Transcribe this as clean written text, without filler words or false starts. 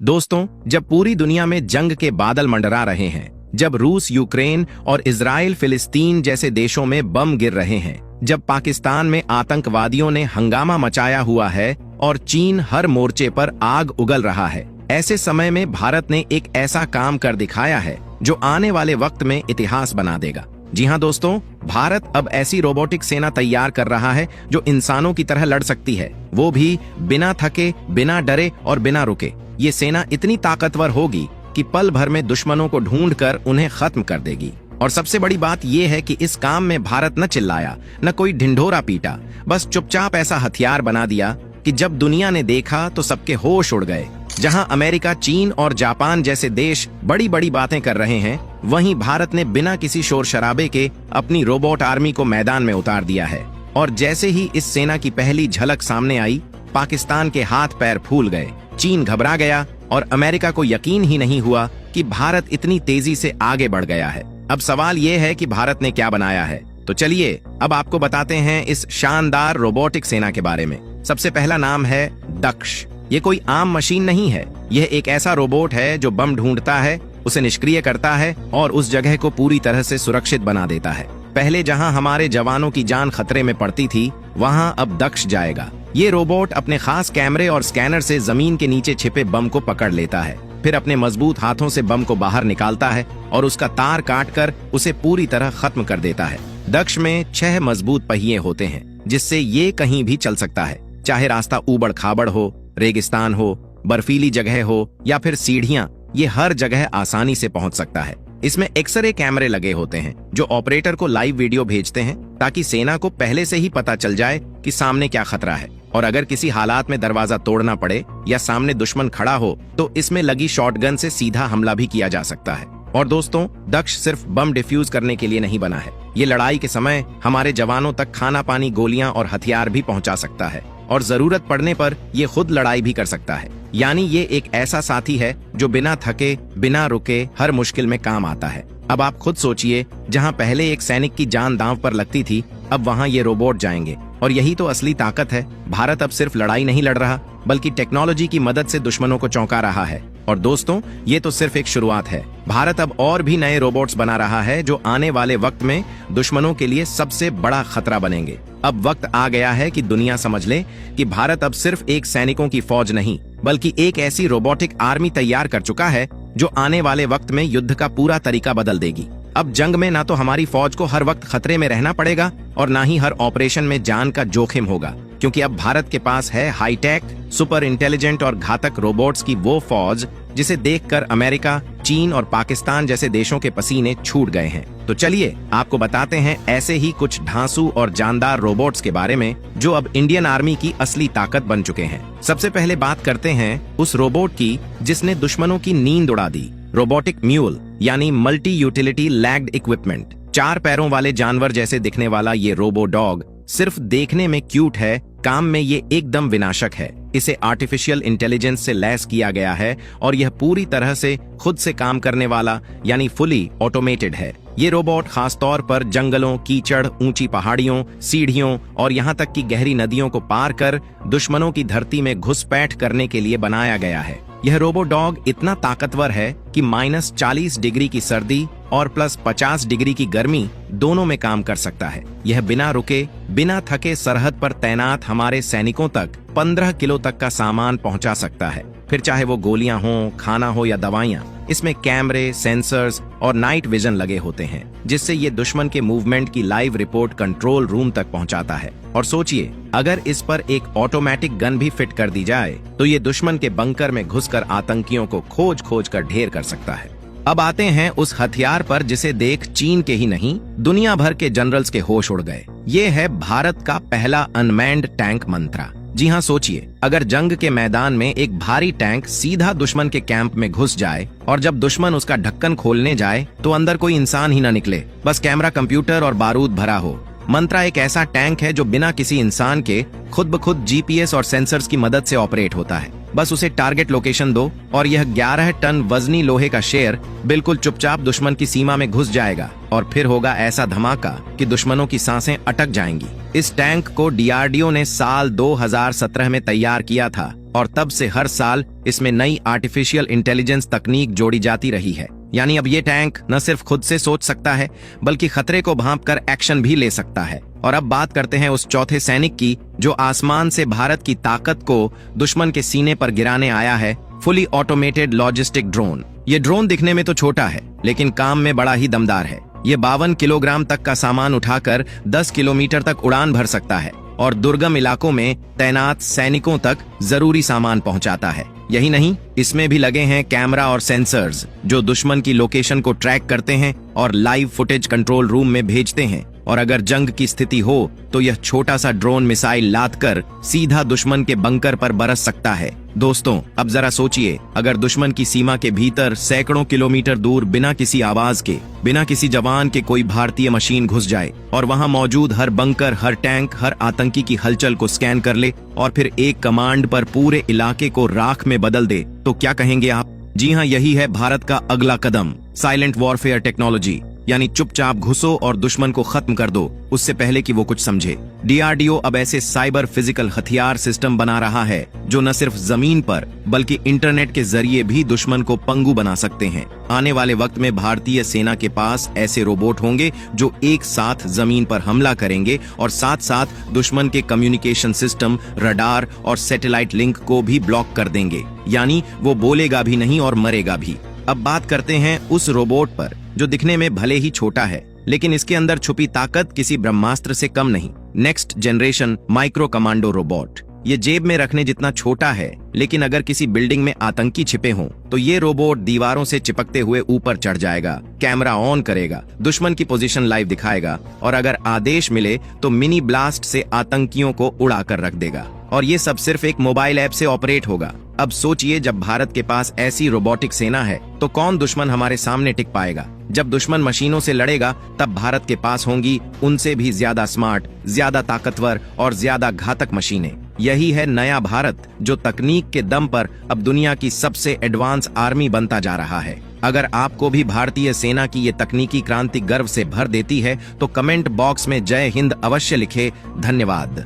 दोस्तों, जब पूरी दुनिया में जंग के बादल मंडरा रहे हैं, जब रूस यूक्रेन और इजराइल फिलिस्तीन जैसे देशों में बम गिर रहे हैं, जब पाकिस्तान में आतंकवादियों ने हंगामा मचाया हुआ है और चीन हर मोर्चे पर आग उगल रहा है, ऐसे समय में भारत ने एक ऐसा काम कर दिखाया है जो आने वाले वक्त में इतिहास बना देगा। जी हाँ दोस्तों, भारत अब ऐसी रोबोटिक सेना तैयार कर रहा है जो इंसानों की तरह लड़ सकती है, वो भी बिना थके, बिना डरे और बिना रुके। ये सेना इतनी ताकतवर होगी कि पल भर में दुश्मनों को ढूंढकर उन्हें खत्म कर देगी। और सबसे बड़ी बात यह है कि इस काम में भारत न चिल्लाया, न कोई ढिंढोरा पीटा, बस चुपचाप ऐसा हथियार बना दिया कि जब दुनिया ने देखा तो सबके होश उड़ गए। जहां अमेरिका, चीन और जापान जैसे देश बड़ी बड़ी बातें कर रहे हैं, वहीं भारत ने बिना किसी शोर शराबे के अपनी रोबोट आर्मी को मैदान में उतार दिया है। और जैसे ही इस सेना की पहली झलक सामने आई, पाकिस्तान के हाथ पैर फूल गए, चीन घबरा गया और अमेरिका को यकीन ही नहीं हुआ कि भारत इतनी तेजी से आगे बढ़ गया है। अब सवाल ये है कि भारत ने क्या बनाया है, तो चलिए अब आपको बताते हैं इस शानदार रोबोटिक सेना के बारे में। सबसे पहला नाम है दक्ष। ये कोई आम मशीन नहीं है, यह एक ऐसा रोबोट है जो बम ढूंढता है, उसे निष्क्रिय करता है और उस जगह को पूरी तरह से सुरक्षित बना देता है। पहले जहां हमारे जवानों की जान खतरे में पड़ती थी, वहां अब दक्ष जाएगा। ये रोबोट अपने खास कैमरे और स्कैनर से जमीन के नीचे छिपे बम को पकड़ लेता है, फिर अपने मजबूत हाथों से बम को बाहर निकालता है और उसका तार काटकर उसे पूरी तरह खत्म कर देता है। दक्ष में 6 मजबूत पहिए होते हैं, जिससे ये कहीं भी चल सकता है, चाहे रास्ता ऊबड़ खाबड़ हो, रेगिस्तान हो, बर्फीली जगह हो या फिर सीढ़ियां, ये हर जगह आसानी से पहुंच सकता है। इसमें एक्सरे कैमरे लगे होते हैं जो ऑपरेटर को लाइव वीडियो भेजते हैं, ताकि सेना को पहले से ही पता चल जाए कि सामने क्या खतरा है। और अगर किसी हालात में दरवाजा तोड़ना पड़े या सामने दुश्मन खड़ा हो, तो इसमें लगी शॉटगन से सीधा हमला भी किया जा सकता है। और दोस्तों, दक्ष सिर्फ बम डिफ्यूज करने के लिए नहीं बना है, ये लड़ाई के समय हमारे जवानों तक खाना पानी, गोलियां और हथियार भी पहुंचा सकता है और जरूरत पड़ने पर ये खुद लड़ाई भी कर सकता है। यानी ये एक ऐसा साथी है जो बिना थके, बिना रुके हर मुश्किल में काम आता है। अब आप खुद सोचिए, जहां पहले एक सैनिक की जान दांव पर लगती थी, अब वहां ये रोबोट जाएंगे। और यही तो असली ताकत है। भारत अब सिर्फ लड़ाई नहीं लड़ रहा, बल्कि टेक्नोलॉजी की मदद से दुश्मनों को चौंका रहा है। और दोस्तों, ये तो सिर्फ एक शुरुआत है। भारत अब और भी नए रोबोट्स बना रहा है जो आने वाले वक्त में दुश्मनों के लिए सबसे बड़ा खतरा बनेंगे। अब वक्त आ गया है कि दुनिया समझ ले कि भारत अब सिर्फ एक सैनिकों की फौज नहीं, बल्कि एक ऐसी रोबोटिक आर्मी तैयार कर चुका है जो आने वाले वक्त में युद्ध का पूरा तरीका बदल देगी। अब जंग में ना तो हमारी फौज को हर वक्त खतरे में रहना पड़ेगा और ना ही हर ऑपरेशन में जान का जोखिम होगा, क्योंकि अब भारत के पास है हाईटेक, सुपर इंटेलिजेंट और घातक रोबोट्स की वो फौज जिसे देखकर अमेरिका, चीन और पाकिस्तान जैसे देशों के पसीने छूट गए हैं। तो चलिए आपको बताते हैं ऐसे ही कुछ ढांसू और जानदार रोबोट्स के बारे में जो अब इंडियन आर्मी की असली ताकत बन चुके हैं। सबसे पहले बात करते हैं उस रोबोट की जिसने दुश्मनों की नींद उड़ा दी, रोबोटिक म्यूल यानी मल्टी यूटिलिटी लैग्ड इक्विपमेंट। 4 पैरों वाले जानवर जैसे दिखने वाला ये रोबो डॉग सिर्फ देखने में क्यूट है, काम में ये एकदम विनाशक है। इसे आर्टिफिशियल इंटेलिजेंस से लैस किया गया है और यह पूरी तरह से खुद से काम करने वाला यानी फुली ऑटोमेटेड है। ये रोबोट खास तौर पर जंगलों, कीचड़, ऊंची पहाड़ियों, सीढ़ियों और यहाँ तक कि गहरी नदियों को पार कर दुश्मनों की धरती में घुसपैठ करने के लिए बनाया गया है। यह रोबो डॉग इतना ताकतवर है कि -40 डिग्री की सर्दी और +50 डिग्री की गर्मी दोनों में काम कर सकता है। यह बिना रुके, बिना थके सरहद पर तैनात हमारे सैनिकों तक 15 किलो तक का सामान पहुंचा सकता है। फिर चाहे वो गोलियां हों, खाना हो या दवाइयां, इसमें कैमरे, सेंसर्स और नाइट विजन लगे होते हैं, जिससे ये दुश्मन के मूवमेंट की लाइव रिपोर्ट कंट्रोल रूम तक पहुंचाता है। और सोचिए, अगर इस पर एक ऑटोमेटिक गन भी फिट कर दी जाए, तो ये दुश्मन के बंकर में घुसकर आतंकियों को खोज खोज कर ढेर कर सकता है। अब आते हैं उस हथियार पर जिसे देख चीन के ही नहीं, दुनिया भर के जनरल्स के होश उड़ गए। ये है भारत का पहला अनमैन्ड टैंक मंत्रा। जी हाँ, सोचिए, अगर जंग के मैदान में एक भारी टैंक सीधा दुश्मन के कैंप में घुस जाए और जब दुश्मन उसका ढक्कन खोलने जाए तो अंदर कोई इंसान ही न निकले, बस कैमरा, कंप्यूटर और बारूद भरा हो। मंत्रा एक ऐसा टैंक है जो बिना किसी इंसान के खुद ब खुद जीपीएस और सेंसर्स की मदद से ऑपरेट होता है। बस उसे टारगेट लोकेशन दो और यह 11 टन वजनी लोहे का शेर बिल्कुल चुपचाप दुश्मन की सीमा में घुस जाएगा और फिर होगा ऐसा धमाका कि दुश्मनों की सांसें अटक जाएंगी। इस टैंक को डीआरडीओ ने साल 2017 में तैयार किया था और तब से हर साल इसमें नई आर्टिफिशियल इंटेलिजेंस तकनीक जोड़ी जाती रही है। यानी अब ये टैंक न सिर्फ खुद से सोच सकता है बल्कि खतरे को भांपकर एक्शन भी ले सकता है। और अब बात करते हैं उस चौथे सैनिक की जो आसमान से भारत की ताकत को दुश्मन के सीने पर गिराने आया है, फुली ऑटोमेटेड लॉजिस्टिक ड्रोन। ये ड्रोन दिखने में तो छोटा है लेकिन काम में बड़ा ही दमदार है। ये 52 किलोग्राम तक का सामान उठाकर 10 किलोमीटर तक उड़ान भर सकता है और दुर्गम इलाकों में तैनात सैनिकों तक जरूरी सामान पहुंचाता है। यही नहीं, इसमें भी लगे हैं कैमरा और सेंसर्स जो दुश्मन की लोकेशन को ट्रैक करते हैं और लाइव फुटेज कंट्रोल रूम में भेजते हैं। और अगर जंग की स्थिति हो तो यह छोटा सा ड्रोन मिसाइल लादकर सीधा दुश्मन के बंकर पर बरस सकता है। दोस्तों, अब जरा सोचिए, अगर दुश्मन की सीमा के भीतर सैकड़ों किलोमीटर दूर बिना किसी आवाज के, बिना किसी जवान के कोई भारतीय मशीन घुस जाए और वहां मौजूद हर बंकर, हर टैंक, हर आतंकी की हलचल को स्कैन कर ले और फिर एक कमांड पर पूरे इलाके को राख में बदल दे, तो क्या कहेंगे आप? जी हाँ, यही है भारत का अगला कदम, साइलेंट वॉरफेयर टेक्नोलॉजी। यानी चुपचाप घुसो और दुश्मन को खत्म कर दो उससे पहले कि वो कुछ समझे। डीआरडीओ अब ऐसे साइबर फिजिकल हथियार सिस्टम बना रहा है जो न सिर्फ जमीन पर बल्कि इंटरनेट के जरिए भी दुश्मन को पंगु बना सकते हैं। आने वाले वक्त में भारतीय सेना के पास ऐसे रोबोट होंगे जो एक साथ जमीन पर हमला करेंगे और साथ साथ दुश्मन के कम्युनिकेशन सिस्टम, रडार और सैटेलाइट लिंक को भी ब्लॉक कर देंगे। यानी वो बोलेगा भी नहीं और मरेगा भी। अब बात करते हैं उस रोबोट पर जो दिखने में भले ही छोटा है लेकिन इसके अंदर छुपी ताकत किसी ब्रह्मास्त्र से कम नहीं। Next generation micro commando robot. ये जेब में रखने जितना छोटा है लेकिन अगर किसी बिल्डिंग में आतंकी छिपे हों तो ये रोबोट दीवारों से चिपकते हुए ऊपर चढ़ जाएगा, कैमरा ऑन करेगा, दुश्मन की पोजीशन लाइव दिखाएगा और अगर आदेश मिले तो मिनी ब्लास्ट से आतंकियों को उड़ा कर रख देगा। और ये सब सिर्फ एक मोबाइल ऐप से ऑपरेट होगा। अब सोचिए, जब भारत के पास ऐसी रोबोटिक सेना है तो कौन दुश्मन हमारे सामने टिक पाएगा? जब दुश्मन मशीनों से लड़ेगा तब भारत के पास होंगी उनसे भी ज्यादा स्मार्ट, ज्यादा ताकतवर और ज्यादा घातक मशीनें। यही है नया भारत जो तकनीक के दम पर अब दुनिया की सबसे एडवांस आर्मी बनता जा रहा है। अगर आपको भी भारतीय सेना की ये तकनीकी क्रांति गर्व से भर देती है तो कमेंट बॉक्स में जय हिंद अवश्य लिखे। धन्यवाद।